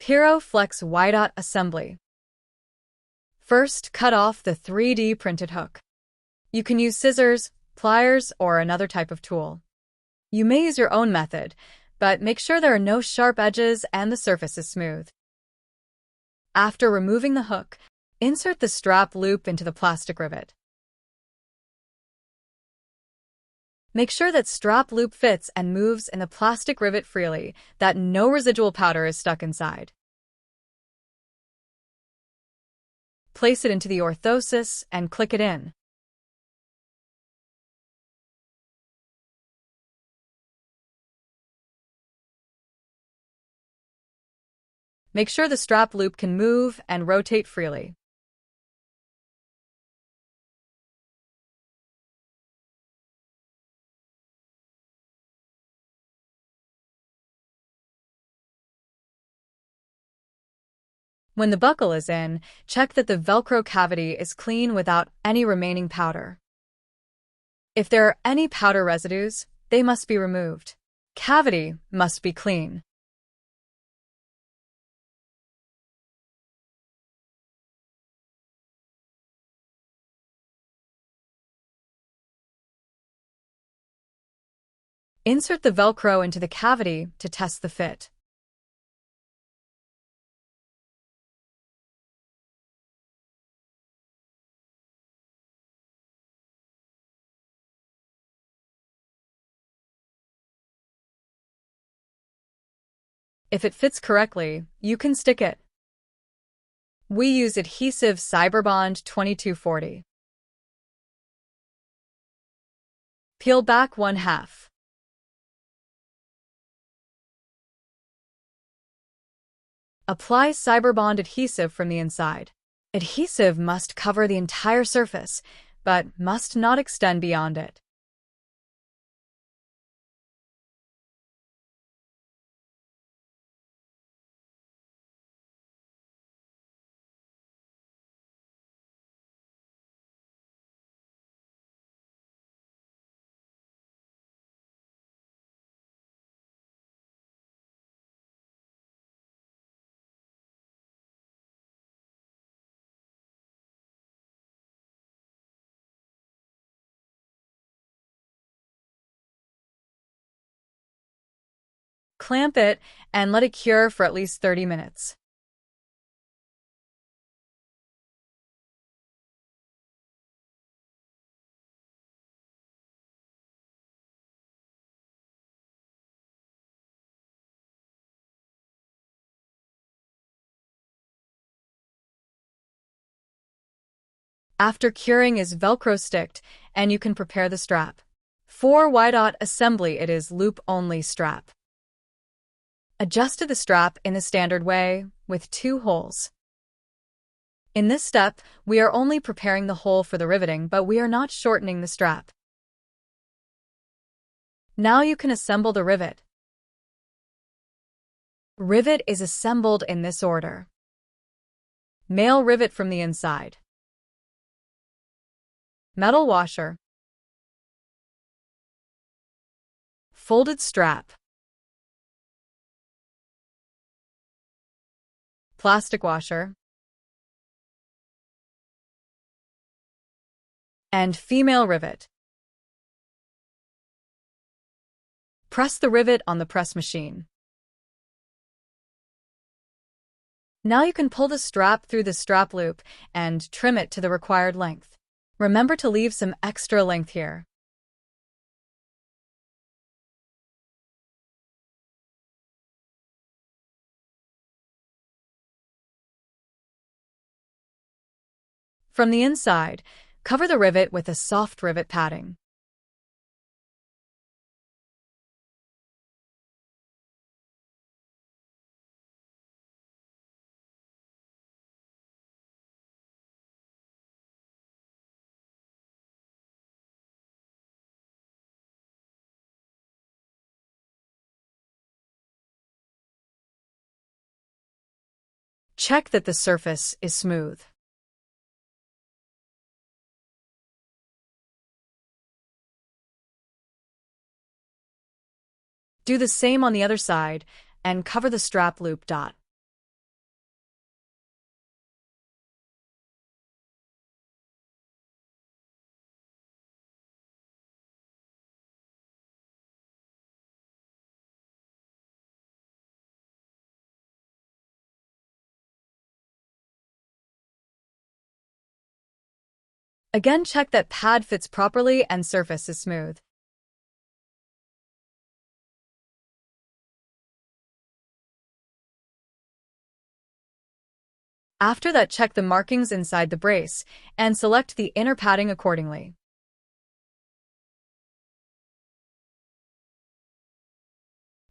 Piro FLEX Y-dot assembly. First, cut off the 3D printed hook. You can use scissors, pliers, or another type of tool. You may use your own method, but make sure there are no sharp edges and the surface is smooth. After removing the hook, insert the strap loop into the plastic rivet. Make sure that strap loop fits and moves in the plastic rivet freely, that no residual powder is stuck inside. Place it into the orthosis and click it in. Make sure the strap loop can move and rotate freely. When the buckle is in, check that the Velcro cavity is clean without any remaining powder. If there are any powder residues, they must be removed. Cavity must be clean. Insert the Velcro into the cavity to test the fit. If it fits correctly, you can stick it. We use adhesive Cyberbond 2240. Peel back 1/2. Apply Cyberbond adhesive from the inside. Adhesive must cover the entire surface, but must not extend beyond it. Clamp it and let it cure for at least 30 minutes. After curing is Velcro sticked, and you can prepare the strap. For Y-dot assembly, it is loop-only strap. Adjust the strap in the standard way, with 2 holes. In this step, we are only preparing the hole for the riveting, but we are not shortening the strap. Now you can assemble the rivet. Rivet is assembled in this order. Male rivet from the inside. Metal washer. Folded strap. Plastic washer. And female rivet. Press the rivet on the press machine. Now you can pull the strap through the strap loop and trim it to the required length. Remember to leave some extra length here. From the inside, cover the rivet with a soft rivet padding. Check that the surface is smooth. Do the same on the other side and cover the strap loop dot. Again, check that pad fits properly and surface is smooth. After that, check the markings inside the brace and select the inner padding accordingly.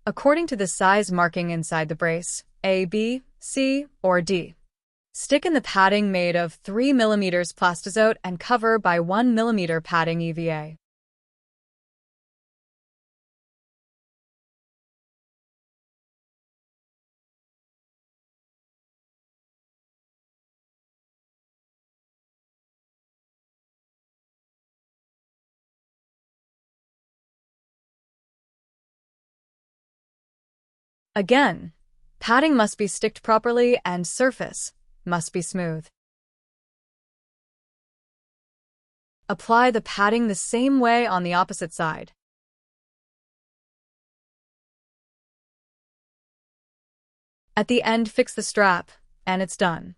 According to the size marking inside the brace, A, B, C, or D. Stick in the padding made of 3 mm plastizote and cover by 1 mm padding EVA. Again, padding must be sticked properly and surface must be smooth. Apply the padding the same way on the opposite side. At the end, fix the strap, and it's done.